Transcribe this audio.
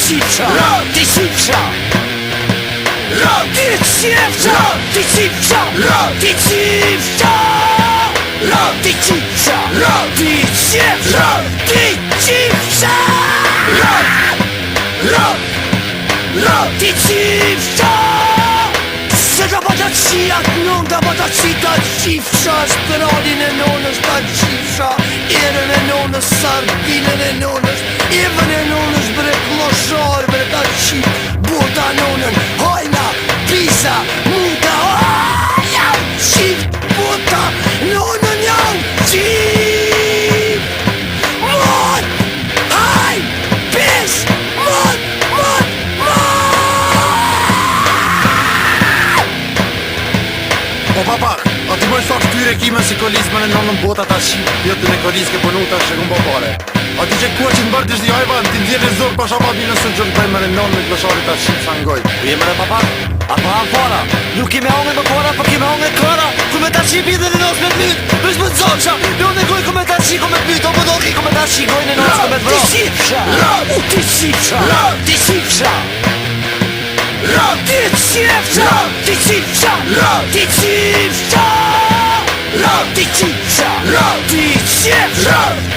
cipsza, ty cipsza, ty cipsza, ty cipsza, ty cipsza, ty cipsza, ty cipsza, ty cipsza, ty cipsza. Sera badaci jak nunda badaci da cipsza, spiralin e nonës da cipsha, erën e nonës, sardinën e nonës, even e nonës bre kloshar bre da cip, bota nonën, hajna, pisa, muta, jau, cip, bota, nonën jau, cip, mot, haj, pis, mot. Po papa, a ti moj sot këtyre kime si kolizme në nonën bota ta shqip, jetën e kolizke për nu ta shëgun pare. A ti që kua që në bërë t'ishtë një hajvan, ti ndjerë e zorë pasha pa bine së gjënë pëjme në nonën e klosharit ta shqip sa ngoj. Po jeme dhe papa, a po hanë fara, nuk kime hongë më kora, po kime hongë kara, ku me ta shqip i dhe në nos me t'myt, bësh më t'zoqsha, në unë e goj ku me ta shqip, ku me t'myt, o pëdolki ku me ta shqip, goj në nos ku me t'vro. Ty cipsha, ty cipsha, ty cipsha, ty cipsha, ty cipsha, ty cipsha, ty cipsha, ty cipsha.